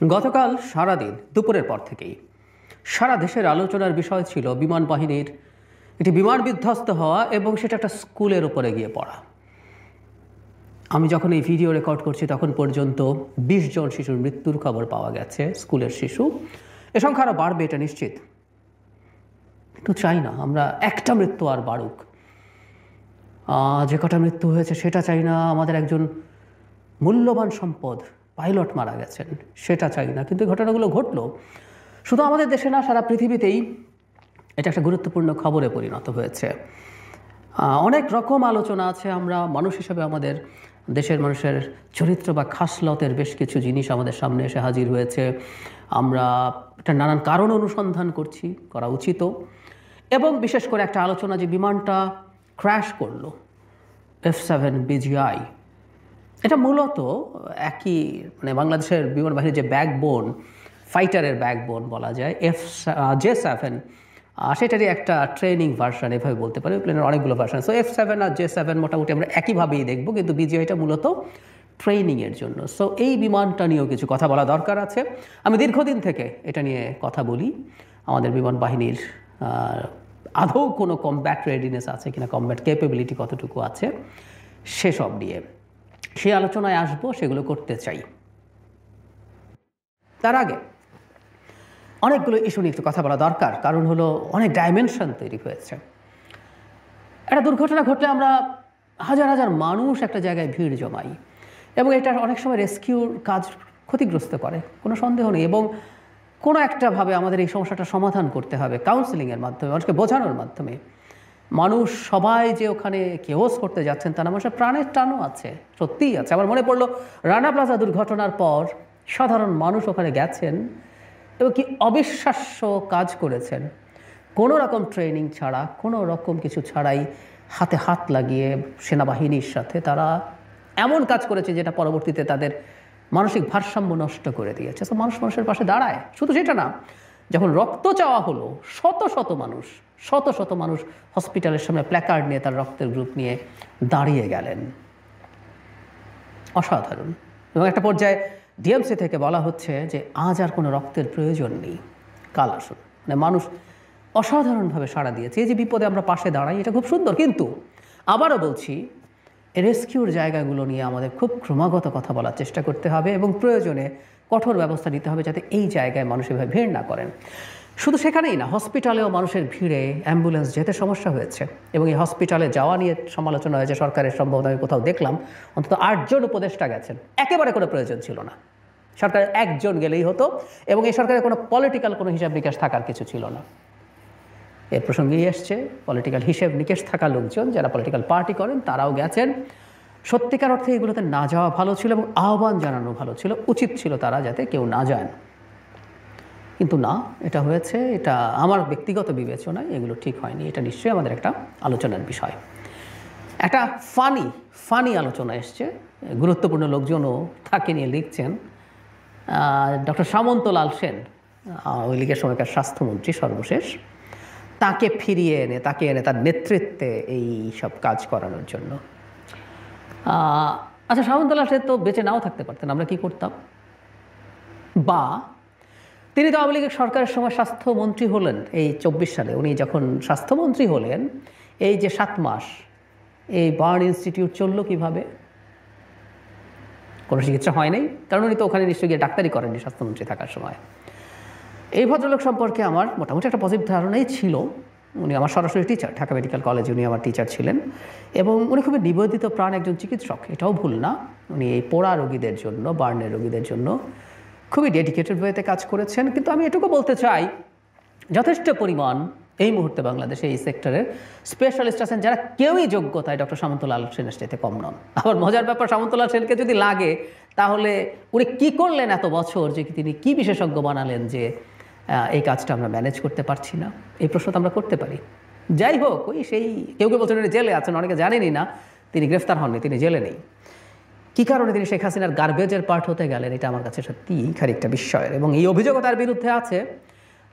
গতকাল সারাদিন দুপুরের পর থেকেই সারা দেশের আলোচনার বিষয় ছিল বিমান বাহিনীর একটি বিমান বিধ্বস্ত হওয়া এবং সেটা একটা স্কুলের উপরে গিয়ে পড়া। আমি যখন এই ভিডিও রেকর্ড করছি তখন পর্যন্ত ২০ জন শিশুর মৃত্যুর খবর পাওয়া গেছে, স্কুলের শিশু। এ সংখ্যা আরও বাড়বে এটা নিশ্চিত, কিন্তু চাই না আমরা একটা মৃত্যু আর বাড়ুক। যে কটা মৃত্যু হয়েছে সেটা চাই না, আমাদের একজন মূল্যবান সম্পদ পাইলট মারা গেছেন সেটা চাই না, কিন্তু ঘটনাগুলো ঘটলো শুধু আমাদের দেশে না, সারা পৃথিবীতেই এটা একটা গুরুত্বপূর্ণ খবরে পরিণত হয়েছে। অনেক রকম আলোচনা আছে, আমরা মানুষ হিসেবে আমাদের দেশের মানুষের চরিত্র বা খাসলতের বেশ কিছু জিনিস আমাদের সামনে এসে হাজির হয়েছে। আমরা এটা নানান কারণ অনুসন্ধান করছি, করা উচিত। এবং বিশেষ করে একটা আলোচনা যে বিমানটা ক্র্যাশ করলো F-7 BGI, এটা মূলত একই মানে বাংলাদেশের বিমান বাহিনীর যে ব্যাকবোন, ফাইটারের ব্যাকবোন বলা যায়, J-7 সেটারই একটা ট্রেনিং ভার্সন এভাবে বলতে পারি। প্লেনের অনেকগুলো ভার্সন, সো F-7 আর J-7 মোটামুটি আমরা একইভাবেই দেখব, কিন্তু BGIটা মূলত ট্রেনিংয়ের জন্য। সো এই বিমানটা নিয়েও কিছু কথা বলা দরকার আছে। আমি দীর্ঘদিন থেকে এটা নিয়ে কথা বলি, আমাদের বিমান বাহিনীর আদৌ কোনো কমব্যাট রেডিনেস আছে কিনা, কমব্যাট ক্যাপেবিলিটি কতটুকু আছে সেসব নিয়ে সেই আলোচনায় আসবো, সেগুলো করতে চাই। তার আগে অনেকগুলো ইস্যু নিয়ে একটু কথা বলা দরকার, কারণ হলো অনেক ডাইমেনশন তৈরি হয়েছে। একটা দুর্ঘটনা ঘটলে আমরা হাজার হাজার মানুষ একটা জায়গায় ভিড় জমাই এবং এটা অনেক সময় রেস্কিউর কাজ ক্ষতিগ্রস্ত করে, কোনো সন্দেহ নেই। এবং কোনো একটাভাবে আমাদের এই সমস্যাটা সমাধান করতে হবে কাউন্সেলিংয়ের মাধ্যমে, মানুষকে বোঝানোর মাধ্যমে। মানুষ সবাই যে ওখানে কেওস করতে যাচ্ছেন তা না, মানুষের প্রাণের টানও আছে, সত্যিই আছে। আমার মনে পড়লো রানা প্লাজা দুর্ঘটনার পর সাধারণ মানুষ ওখানে গেছেন এবং কি অবিশ্বাস্য কাজ করেছেন, কোনো রকম ট্রেনিং ছাড়া, কোনো রকম কিছু ছাড়াই হাতে হাত লাগিয়ে সেনাবাহিনীর সাথে তারা এমন কাজ করেছে যেটা পরবর্তীতে তাদের মানসিক ভারসাম্য নষ্ট করে দিয়েছে। তো মানুষ মানুষের পাশে দাঁড়ায়। শুধু সেটা না, যখন রক্ত চাওয়া হলো শত শত মানুষ হসপিটালের সামনে প্ল্যাকার্ড নিয়ে তার রক্তের গ্রুপ নিয়ে দাঁড়িয়ে গেলেন। অসাধারণ। এবং একটা পর্যায়ে ডিএমসি থেকে বলা হচ্ছে যে আজ আর কোনো রক্তের প্রয়োজন নেই, কাল আসুন। মানে মানুষ অসাধারণভাবে সাড়া দিয়েছে। এই যে বিপদে আমরা পাশে দাঁড়াই, এটা খুব সুন্দর। কিন্তু আবারও বলছি, রেস্কিউর জায়গাগুলো নিয়ে আমাদের খুব ক্রমাগত কথা বলার চেষ্টা করতে হবে এবং প্রয়োজনে কঠোর ব্যবস্থা নিতে হবে যাতে এই জায়গায় মানুষ এভাবে ভিড় না করেন। শুধু সেখানেই না, হসপিটালেও মানুষের ভিড়ে অ্যাম্বুলেন্স যেতে সমস্যা হয়েছে এবং এই হসপিটালে যাওয়া নিয়ে সমালোচনা হয়েছে। সরকারের সম্ভবত আমি কোথাও দেখলাম অন্তত 8 জন উপদেষ্টা গেছেন, একেবারে কোনো প্রয়োজন ছিল না। সরকারের একজন গেলেই হতো এবং এই সরকারের কোনো পলিটিক্যাল কোনো হিসাব নিকাশ থাকার কিছু ছিল না। এর প্রসঙ্গেই এসছে, পলিটিক্যাল হিসেব নিকেশ থাকা লোকজন যারা পলিটিক্যাল পার্টি করেন তারাও গেছেন। সত্যিকার অর্থে এগুলোতে না যাওয়া ভালো ছিল এবং আহ্বান জানানো ভালো ছিল, উচিত ছিল তারা যাতে কেউ না যান। কিন্তু না, এটা হয়েছে। এটা আমার ব্যক্তিগত বিবেচনায় এগুলো ঠিক হয়নি। এটা নিশ্চয়ই আমাদের একটা আলোচনার বিষয়। একটা ফানি আলোচনা এসছে, গুরুত্বপূর্ণ লোকজনও তাকে নিয়ে লিখছেন। ডক্টর সামন্তলাল সেন, আওয়ামী লীগের সময়কার স্বাস্থ্যমন্ত্রী সর্বশেষ, তাকে ফিরিয়ে এনে তার নেতৃত্বে এই সব কাজ করানোর জন্য। আচ্ছা, সামন্তলাল সেন তো বেঁচে নাও থাকতে পারতেন, আমরা কি করতাম? বা তিনি তো আওয়ামী লীগের সরকারের সময় স্বাস্থ্যমন্ত্রী হলেন এই 24 সালে। উনি যখন স্বাস্থ্যমন্ত্রী হলেন, এই যে 7 মাস এই বার্ন ইনস্টিটিউট চললো কীভাবে? কোনো চিকিৎসা হয় নাই, কারণ উনি তো ওখানে নিশ্চয়ই গিয়ে ডাক্তারি করেননি স্বাস্থ্যমন্ত্রী থাকার সময়। এই ভদ্রলোক সম্পর্কে আমার মোটামুটি একটা পজিটিভ ধারণাই ছিল। উনি আমার সরাসরি টিচার, ঢাকা মেডিকেল কলেজে উনি আমার টিচার ছিলেন এবং উনি খুবই নিবেদিত প্রাণ একজন চিকিৎসক, এটাও ভুল না। উনি এই পোড়া রোগীদের জন্য, বার্নের রোগীদের জন্য খুবই ডেডিকেটেড ওয়েতে কাজ করেছেন। কিন্তু আমি এটুকু বলতে চাই, যথেষ্ট পরিমাণ এই মুহূর্তে বাংলাদেশে এই সেক্টরের স্পেশালিস্ট আছেন যারা কেউই যোগ্যতায় ডক্টর সামন্তলাল সেনের চাইতে কম নন। আবার মজার ব্যাপার, সামন্তলাল সেনকে যদি লাগে তাহলে উনি কী করলেন এত বছর, যে তিনি কী বিশেষজ্ঞ বানালেন যে এই কাজটা আমরা ম্যানেজ করতে পারছি না? এই প্রশ্ন তো আমরা করতে পারি। যাই হোক, ওই সেই কেউ বলছেন উনি জেলে আছেন, অনেকে জানেনই না তিনি গ্রেফতার হননি, তিনি জেলে নেই। কী কারণে তিনি শেখ হাসিনার গার্বেজের পার্ট হতে গেলেন, এটা আমার কাছে সত্যিই খানিকটা বিস্ময়ের। এবং এই অভিযোগও তার বিরুদ্ধে আছে।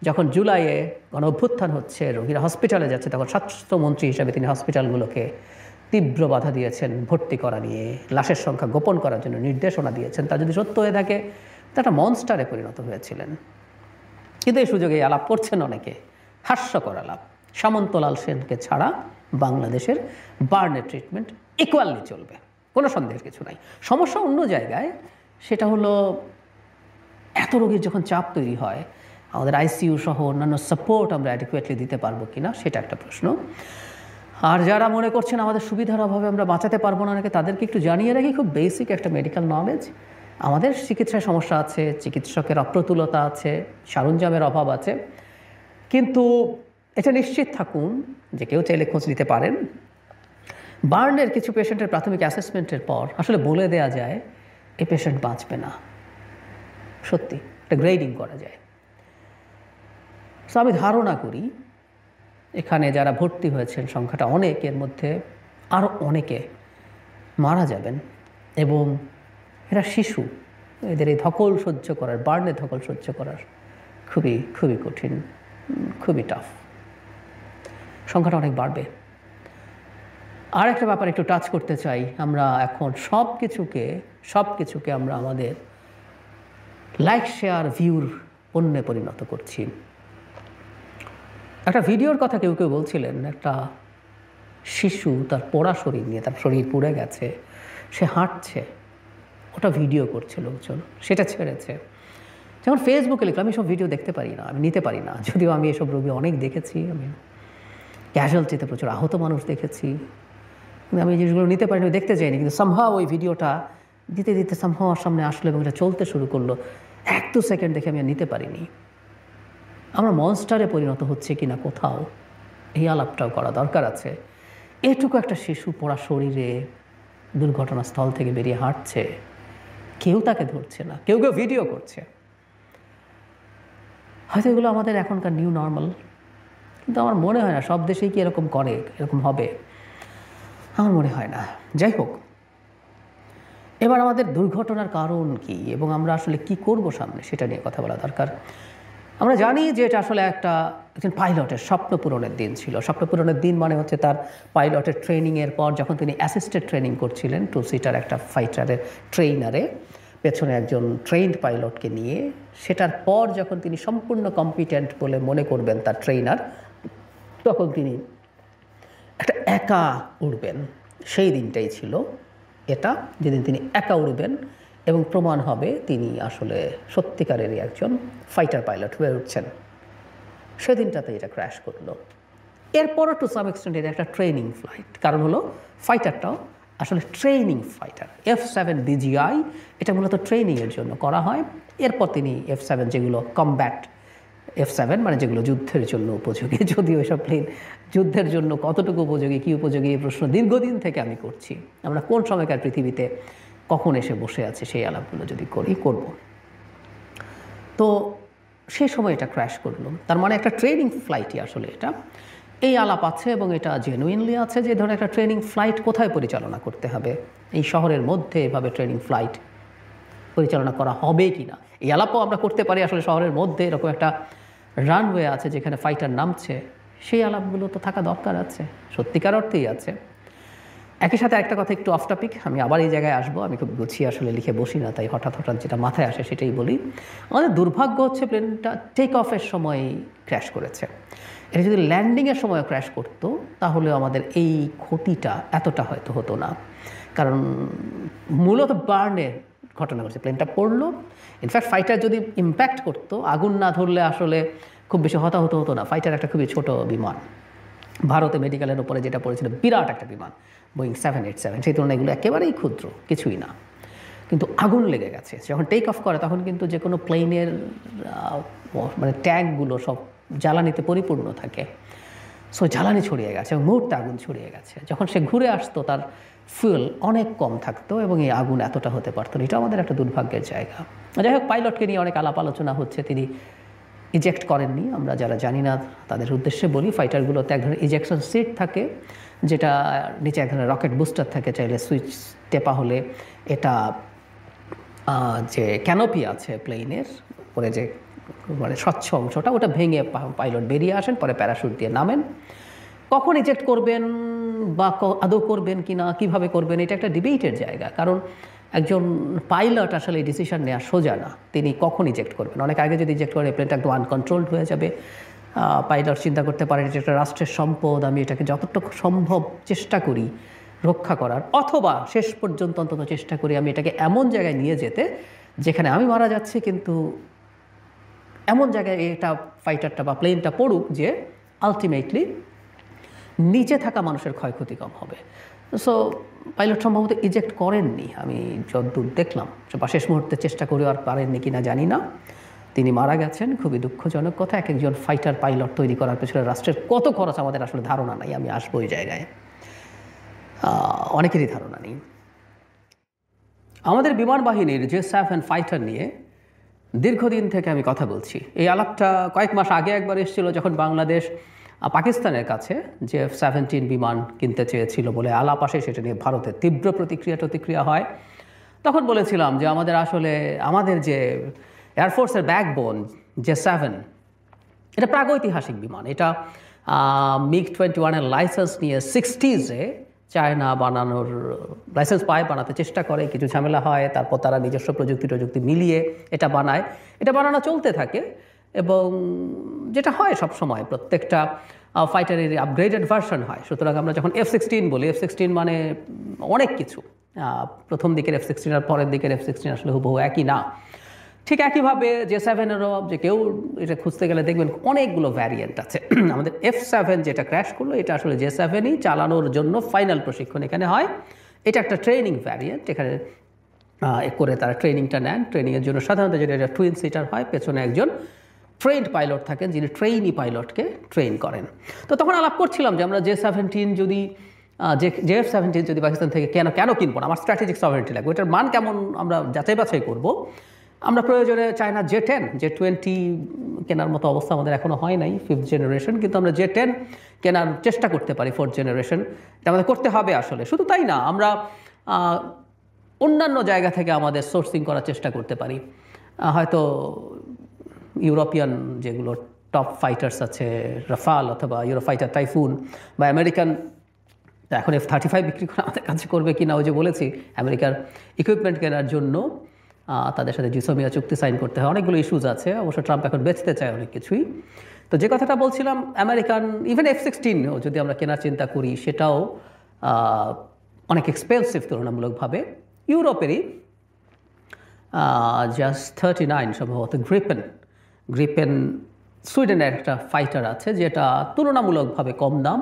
যখন জুলাইয়ে গণ অভ্যুত্থান হচ্ছে, রোগীরা হসপিটালে যাচ্ছে, তখন স্বাস্থ্যমন্ত্রী হিসাবে তিনি হসপিটালগুলোকে তীব্র বাধা দিয়েছেন ভর্তি করা নিয়ে, লাশের সংখ্যা গোপন করার জন্য নির্দেশনা দিয়েছেন। তা যদি সত্য হয়ে থাকে, একটা মনস্টারে পরিণত হয়েছিলেন। কিন্তু এই সুযোগে আলাপ করছেন অনেকে, হাস্যকর আলাপ। সামন্তলাল সেনকে ছাড়া বাংলাদেশের বার্নের ট্রিটমেন্ট ইকুয়ালি চলবে, কোনো সন্দেহের কিছু নাই। সমস্যা অন্য জায়গায়, সেটা হলো এত রোগীর যখন চাপ তৈরি হয়, আমাদের আইসিইউ সহ অন্যান্য সাপোর্ট আমরা অ্যাডিকুয়েটলি দিতে পারবো কি না, সেটা একটা প্রশ্ন। আর যারা মনে করছেন আমাদের সুবিধার অভাবে আমরা বাঁচাতে পারবো না, নাকি তাদেরকে একটু জানিয়ে রাখি খুব বেসিক একটা মেডিকেল নলেজ। আমাদের চিকিৎসায় সমস্যা আছে, চিকিৎসকের অপ্রতুলতা আছে, সরঞ্জামের অভাব আছে, কিন্তু এটা নিশ্চিত থাকুন যে কেউ চাইলে খোঁজ নিতে পারেন। বার্নের কিছু পেশেন্টের প্রাথমিক অ্যাসেসমেন্টের পর আসলে বলে দেওয়া যায় এই পেশেন্ট বাঁচবে না, সত্যি একটা গ্রেডিং করা যায়। তো আমি ধারণা করি এখানে যারা ভর্তি হয়েছেন সংখ্যাটা অনেক, এর মধ্যে আরও অনেকে মারা যাবেন, এবং এরা শিশু, এদের এই ধকল সহ্য করার, বার্নের ধকল সহ্য করার খুবই খুবই কঠিন, খুবই টাফ। সংখ্যাটা অনেক বাড়বে। আর একটা ব্যাপার একটু টাচ করতে চাই, আমরা এখন সব কিছুকে আমরা আমাদের লাইক শেয়ার ভিউর পণ্যে পরিণত করছি। একটা ভিডিওর কথা কেউ কেউ বলছিলেন, একটা শিশু তার পোড়া শরীর নিয়ে, তার শরীর পুড়ে গেছে, সে হাঁটছে, ওটা ভিডিও করছে লোকজন, সেটা ছেড়েছে। যখন ফেসবুকে লিখলাম, আমি সব ভিডিও দেখতে পারি না, আমি নিতে পারি না, যদিও আমি এসব রোগী অনেক দেখেছি, আমি ক্যাজুয়ালিটিতে প্রচুর আহত মানুষ দেখেছি, কিন্তু আমি এই জিনিসগুলো নিতে পারিনি, দেখতে চাইনি। কিন্তু সামহাও ওই ভিডিওটা দিতে দিতে সামহাও আমার সামনে আসলো এবং এটা চলতে শুরু করলো, 1-2 সেকেন্ড দেখে আমি আর নিতে পারিনি। আমরা মনস্টারে পরিণত হচ্ছে কিনা কোথাও, এই আলাপটাও করা দরকার আছে। এটুকু একটা শিশু পোড়া শরীরে দুর্ঘটনাস্থল থেকে বেরিয়ে হাঁটছে, কেউ তাকে ধরছে না, কেউ কেউ ভিডিও করছে। হয়তো এগুলো আমাদের এখনকার নিউ নর্মাল, কিন্তু আমার মনে হয় না সব দেশেই কি এরকম করে, এরকম হবে, আমার মনে হয় না। যাই হোক, এবার আমাদের দুর্ঘটনার কারণ কি এবং আমরা আসলে কি করব সামনে, সেটা নিয়ে কথা বলা দরকার। আমরা জানি যে এটা আসলে একজন পাইলটের স্বপ্ন পূরণের দিন ছিল। স্বপ্ন পূরণের দিন মানে হচ্ছে তার পাইলটের ট্রেনিংয়ের পর যখন তিনি অ্যাসিস্টেড ট্রেনিং করছিলেন 2 সিটার একটা ফাইটারের ট্রেইনারে, পেছনে একজন ট্রেইনড পাইলটকে নিয়ে, সেটার পর যখন তিনি সম্পূর্ণ কম্পিটেন্ট বলে মনে করবেন তার ট্রেইনার, তখন তিনি একটা একা উড়বেন। সেই দিনটাই ছিল এটা, যেদিন তিনি একা উড়বেন এবং প্রমাণ হবে তিনি আসলে সত্যিকারেরই একজন ফাইটার পাইলট হয়ে উঠছেন। সেদিনটাতে এটা ক্র্যাশ করলো। এরপরও টু সাম এক্সটেন্ট এটা একটা ট্রেনিং ফ্লাইট, কারণ হলো ফাইটারটাও আসলে ট্রেনিং ফাইটার। F-7 DJI এটা মূলত ট্রেনিংয়ের জন্য করা হয়। এরপর তিনি F-7 যেগুলো কমব্যাট F-7 মানে যেগুলো যুদ্ধের জন্য উপযোগী, যদিও এসব প্লেন যুদ্ধের জন্য কতটুকু উপযোগী, কী উপযোগী, এই প্রশ্ন দীর্ঘদিন থেকে আমি করছি। আমরা কোন সময়কার পৃথিবীতে কখন এসে বসে আছে সেই আলাপগুলো যদি করব। তো সেই সময় এটা ক্র্যাশ করলো, তার মানে একটা ট্রেনিং ফ্লাইটই আসলে এটা। এই আলাপ আছে এবং এটা জেনুইনলি আছে যে ধরনের একটা ট্রেনিং ফ্লাইট কোথায় পরিচালনা করতে হবে, এই শহরের মধ্যে এভাবে ট্রেনিং ফ্লাইট পরিচালনা করা হবে কি না, এই আলাপও আমরা করতে পারি। আসলে শহরের মধ্যে এরকম একটা রানওয়ে আছে যেখানে ফাইটার নামছে, সেই আলাপগুলো তো থাকা দরকার আছে, সত্যিকার অর্থেই আছে। একই সাথে একটা কথা একটু অফ টপিক, আমি আবার এই জায়গায় আসবো, আমি খুব গুছিয়ে আসলে লিখে বসি না, তাই হঠাৎ হঠাৎ যেটা মাথায় আসে সেটাই বলি। আমাদের দুর্ভাগ্য হচ্ছে প্লেনটা টেক অফের সময় ক্র্যাশ করেছে। এটা যদি ল্যান্ডিংয়ের সময় ক্র্যাশ করতো তাহলে আমাদের এই ক্ষতিটা এতটা হয়তো হতো না, কারণ মূলত বার্নের ঘটনা ঘটছে, প্লেনটা পড়লো। ইনফ্যাক্ট ফাইটার যদি ইম্প্যাক্ট করতো, আগুন না ধরলে আসলে খুব বেশি হতাহত হতো না। ফাইটার একটা খুবই ছোট বিমান, ভারতে মেডিকেলের উপরে যেটা পড়েছিল বিরাট একটা বিমান, বোয়িং 787, সেই তুলনায় এগুলো একেবারেই ক্ষুদ্র, কিছুই না। কিন্তু আগুন লেগে গেছে যখন টেক অফ করে, তখন কিন্তু যে কোনো প্লেনের মানে ট্যাঙ্কগুলো সব জ্বালানিতে পরিপূর্ণ থাকে, সো জ্বালানি ছড়িয়ে গেছে এবং মুহূর্তে আগুন ছড়িয়ে গেছে। যখন সে ঘুরে আসতো তার ফুয়েল অনেক কম থাকতো এবং এই আগুন এতটা হতে পারতো না। এটা আমাদের একটা দুর্ভাগ্যের জায়গা। যাই হোক, পাইলটকে নিয়ে অনেক আলাপ আলোচনা হচ্ছে, তিনি ইজেক্ট করেননি। আমরা যারা জানি না তাদের উদ্দেশ্যে বলি, ফাইটারগুলোতে এক ধরনের ইজেকশন সিট থাকে, যেটা নিচে এক ধরনের রকেট বুস্টার থাকে, চাইলে সুইচ টেপা হলে এটা যে ক্যানোপি আছে প্লেনের পরে যে মানে স্বচ্ছ অংশটা, ওটা ভেঙে পাইলট বেরিয়ে আসেন, পরে প্যারাশুট দিয়ে নামেন। কখন ইজেক্ট করবেন বা আদৌ করবেন কি না, কীভাবে করবেন, এটা একটা ডিবেটের জায়গা। কারণ একজন পাইলট আসলে এই ডিসিশন নেওয়া সোজা না, তিনি কখন ইজেক্ট করবেন। অনেক আগে যদি ইজেক্ট করেন প্লেনটা একদম আনকন্ট্রোলড হয়ে যাবে। পাইলট চিন্তা করতে পারেন এটা একটা রাষ্ট্রের সম্পদ, আমি এটাকে যতটুকু সম্ভব চেষ্টা করি রক্ষা করার, অথবা শেষ পর্যন্ত অন্তত চেষ্টা করি আমি এটাকে এমন জায়গায় নিয়ে যেতে যেখানে আমি মারা যাচ্ছি, কিন্তু এমন জায়গায় এটা ফাইটারটা বা প্লেনটা পড়ুক যে আলটিমেটলি নিচে থাকা মানুষের ক্ষয়ক্ষতি কম হবে। সো পাইলট সম্ভবত ইজেক্ট করেননি, আমি যতদূর দেখলাম, বা শেষ মুহূর্তে চেষ্টা করে আর পারেননি কিনা জানি না। তিনি মারা গেছেন, খুবই দুঃখজনক কথা। এক একজন ফাইটার পাইলট তৈরি করার পেছনে রাষ্ট্রের কত খরচ আমাদের আসলে ধারণা নাই। আমি আসবো ওই জায়গায়, অনেকেরই ধারণা নেই। আমাদের বিমান বাহিনীর J-7 ফাইটার নিয়ে দীর্ঘদিন থেকে আমি কথা বলছি। এই আলাপটা কয়েক মাস আগে একবার এসেছিল, যখন বাংলাদেশ পাকিস্তানের কাছে F-17 বিমান কিনতে চেয়েছিল বলে আলাপ আসে, সেটা নিয়ে ভারতের তীব্র প্রতিক্রিয়া হয়। তখন বলেছিলাম যে আমাদের যে এয়ারফোর্সের ব্যাকবোন J-7, এটা প্রাগৈতিহাসিক বিমান। এটা MiG-21 লাইসেন্স নিয়ে 60s চায়না বানানোর লাইসেন্স পায়, বানাতে চেষ্টা করে, কিছু ঝামেলা হয়, তারপর তারা নিজস্ব প্রযুক্তি মিলিয়ে এটা বানায়। এটা বানানো চলতে থাকে এবং যেটা হয় সব সময় প্রত্যেকটা ফাইটারের আপগ্রেডেড ভার্সন হয়। সুতরাং আমরা যখন F-16 বলি, F-16 মানে অনেক কিছু। প্রথম দিকের F-16 আর পরের দিকের F-16 আসলে হুবহু একই না। ঠিক একইভাবে J-7-এরও যে কেউ এটা খুঁজতে গেলে দেখবেন অনেকগুলো ভ্যারিয়েন্ট আছে। আমাদের F-7 যেটা ক্র্যাশ করলো, এটা আসলে J-7ই চালানোর জন্য ফাইনাল প্রশিক্ষণ এখানে হয়। এটা একটা ট্রেনিং ভ্যারিয়েন্ট, এখানে করে তারা ট্রেনিংটা নেন। ট্রেনিংয়ের জন্য সাধারণত যেটা টুইন সিটার হয়, পেছনে একজন ট্রেন্ড পাইলট থাকেন যিনি ট্রেইনি পাইলটকে ট্রেন করেন। তো তখন আলাপ করছিলাম যে আমরা J-17 যদি F-17 যদি পাকিস্তান থেকে কেন কিনবো না, আমার স্ট্র্যাটেজিক সভারেন্টি লাগবে, ওটার মান কেমন আমরা যাচাই বাছাই করবো। আমরা প্রয়োজনে চায়না J-10 J-20 কেনার মতো অবস্থা আমাদের এখনও হয় নাই 5th জেনারেশন, কিন্তু আমরা J-10 কেনার চেষ্টা করতে পারি 4th জেনারেশন। এটা আমাদের করতে হবে আসলে। শুধু তাই না, আমরা অন্যান্য জায়গা থেকে আমাদের সোর্সিং করার চেষ্টা করতে পারি। হয়তো ইউরোপিয়ান যেগুলো টপ ফাইটার্স আছে, রাফাল অথবা ইউরোফাইটার টাইফুন, বা আমেরিকান, এখন F-35 বিক্রি করে আমাদের কাছে করবে কিনা, ওই যে বলেছি আমেরিকার ইকুইপমেন্ট কেনার জন্য তাদের সাথে জিসোমিয়া চুক্তি সাইন করতে হয়, অনেকগুলো ইস্যুজ আছে। অবশ্য ট্রাম্প এখন বেচতে চায় অনেক কিছুই। তো যে কথাটা বলছিলাম, আমেরিকান ইভেন F-16 যদি আমরা কেনার চিন্তা করি, সেটাও অনেক এক্সপেন্সিভ তুলনামূলকভাবে। ইউরোপেরই জাস্ট 39 সম্ভবত গ্রিপেন সুইডেনের একটা ফাইটার আছে, যেটা তুলনামূলকভাবে কম দাম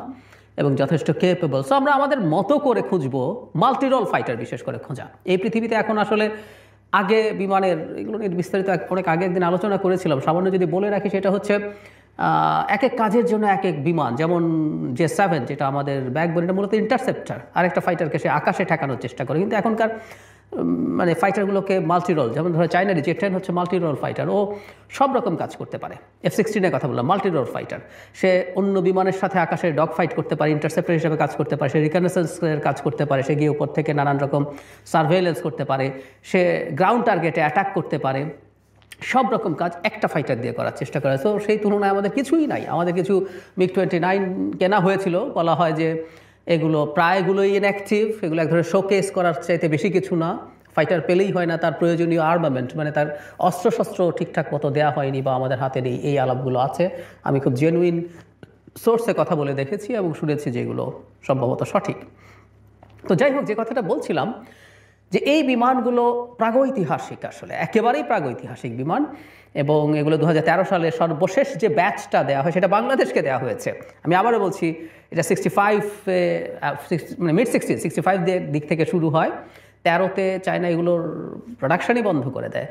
এবং যথেষ্ট কেপেবল। সো আমরা আমাদের মতো করে খুঁজবো মাল্টিরোল ফাইটার, বিশেষ করে খোঁজা। এই পৃথিবীতে এখন আসলে আগে বিমানের এগুলো নিয়ে বিস্তারিত অনেক আগে একদিন আলোচনা করেছিলাম, সামান্য যদি বলে রাখি, সেটা হচ্ছে এক এক কাজের জন্য এক এক বিমান। যেমন J-7 যেটা আমাদের ব্যাকবোন, এটা মূলত ইন্টারসেপ্টার, আরেকটা ফাইটারকে সে আকাশে ঠেকানোর চেষ্টা করে। কিন্তু এখনকার মানে ফাইটারগুলোকে মাল্টিরোল, যেমন ধরো চায়নার J-10 হচ্ছে মাল্টিরোল ফাইটার, ও সব রকম কাজ করতে পারে। F-16-এর কথা বললাম, মাল্টিরোল ফাইটার। সে অন্য বিমানের সাথে আকাশে ডগ ফাইট করতে পারে, ইন্টারসেপ্টার হিসেবে কাজ করতে পারে, সে রিকনেসেন্সের কাজ করতে পারে, সে গিয়ে উপর থেকে নানান রকম সার্ভেইলেন্স করতে পারে, সে গ্রাউন্ড টার্গেটে অ্যাটাক করতে পারে। সব রকম কাজ একটা ফাইটার দিয়ে করার চেষ্টা করে। তো সেই তুলনায় আমাদের কিছুই নাই। আমাদের কিছু MiG-29 কেনা হয়েছিল, বলা হয় যে এগুলো প্রায়গুলোই ইনঅ্যাক্টিভ, এগুলো এক ধরনের শোকেস করার চাইতে বেশি কিছু না। ফাইটার পেলেই হয় না তার প্রয়োজনীয় আর্মামেন্ট, মানে তার অস্ত্রশস্ত্র ঠিকঠাক মতো দেওয়া হয়নি বা আমাদের হাতে নেই, এই আলাপগুলো আছে। আমি খুব জেনুইন সোর্সে কথা বলে দেখেছি এবং শুনেছি যেগুলো সম্ভবত সঠিক। তো যাই হোক, যে কথাটা বলছিলাম যে এই বিমানগুলো প্রাগৈতিহাসিক, আসলে একেবারেই প্রাগৈতিহাসিক বিমান। এবং এগুলো 2013 সালে সর্বশেষ যে ব্যাচটা দেওয়া হয়, সেটা বাংলাদেশকে দেওয়া হয়েছে। আমি আবারও বলছি, এটা 65 মানে mid-60s দিক থেকে শুরু হয়। 13তে চায়না এগুলোর প্রোডাকশনই বন্ধ করে দেয়।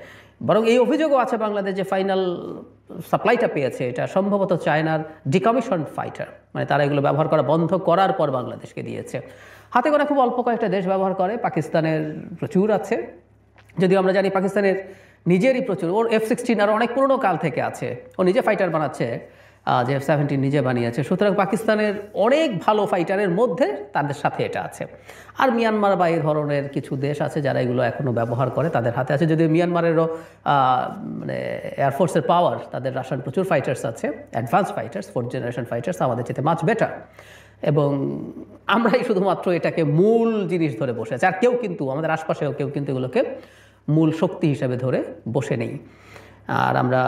বরং এই অভিযোগও আছে বাংলাদেশ যে ফাইনাল সাপ্লাইটা পেয়েছে এটা সম্ভবত চায়নার ডিকমিশন ফাইটার, মানে তারা এগুলো ব্যবহার করা বন্ধ করার পর বাংলাদেশকে দিয়েছে। হাতে গোনা খুব অল্প কয়েকটা দেশ ব্যবহার করে, পাকিস্তানের প্রচুর আছে। যদিও আমরা জানি পাকিস্তানের নিজেরই প্রচুর, ওর F-16 আরও অনেক পুরনো কাল থেকে আছে, ও নিজে ফাইটার বানাচ্ছে, যে F-17 নিজে বানিয়েছে। সুতরাং পাকিস্তানের অনেক ভালো ফাইটারের মধ্যে তাদের সাথে এটা আছে। আর মিয়ানমার বা এই ধরনের কিছু দেশ আছে যারা এগুলো এখনও ব্যবহার করে, তাদের হাতে আছে। যদিও মিয়ানমারেরও মানে এয়ারফোর্সের পাওয়ার, তাদের রাশিয়ান প্রচুর ফাইটার্স আছে, advance fighters, 4th generation fighters, আমাদের চেয়ে মাচ বেটার। এবং আমরাই শুধুমাত্র এটাকে মূল জিনিস ধরে বসে আছি। আর কেউ কিন্তু আমাদের আশপাশেও কেউ কিন্তু এগুলোকে মূল শক্তি হিসেবে ধরে বসে নেই। আর আমরা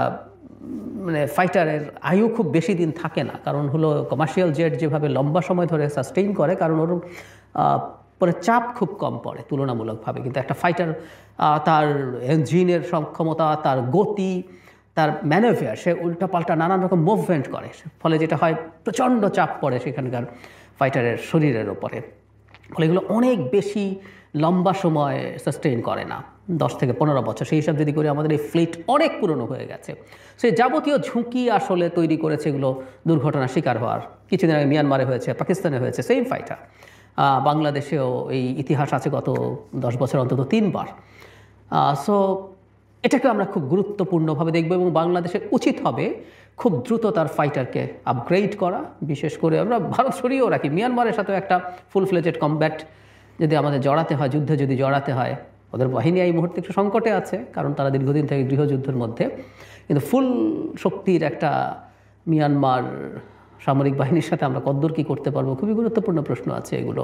মানে ফাইটারের আয়ু খুব বেশি দিন থাকে না, কারণ হলো কমার্শিয়াল জেট যেভাবে লম্বা সময় ধরে সাস্টেইন করে, কারণ ওর পরে চাপ খুব কম পড়ে তুলনামূলকভাবে। কিন্তু একটা ফাইটার তার ইঞ্জিনের সক্ষমতা, তার গতি, তার ম্যানেভার, সে উল্টাপাল্টা নানান রকম মুভমেন্ট করে, ফলে যেটা হয় প্রচণ্ড চাপ পড়ে সেখানকার ফাইটারের শরীরের ওপরে। ফলে এগুলো অনেক বেশি লম্বা সময় সাস্টেইন করে না, 10 থেকে 15 বছর। সেই হিসাব যদি করি আমাদের এই ফ্লিট অনেক পুরনো হয়ে গেছে। সেই যাবতীয় ঝুঁকি আসলে তৈরি করেছে এগুলো দুর্ঘটনার শিকার হওয়ার। কিছুদিন আগে মিয়ানমারে হয়েছে, পাকিস্তানে হয়েছে, সেম ফাইটার। বাংলাদেশেও এই ইতিহাস আছে গত 10 বছর অন্তত 3 বার। সো এটাকে আমরা খুব গুরুত্বপূর্ণভাবে দেখব এবং বাংলাদেশের উচিত হবে খুব দ্রুত তার ফাইটারকে আপগ্রেড করা। বিশেষ করে আমরা ভারত সরিয়েও রাখি, মিয়ানমারের সাথেও একটা ফুল ফ্লেজেড কমব্যাট যদি আমাদের জড়াতে হয়, যুদ্ধে যদি জড়াতে হয়, ওদের বাহিনী এই মুহূর্তে একটু সংকটে আছে, কারণ তারা দীর্ঘদিন থেকে গৃহযুদ্ধের মধ্যে। কিন্তু ফুল শক্তির একটা মিয়ানমার সামরিক বাহিনীর সাথে আমরা কদ্দূর কী করতে পারবো, খুবই গুরুত্বপূর্ণ প্রশ্ন আছে এগুলো।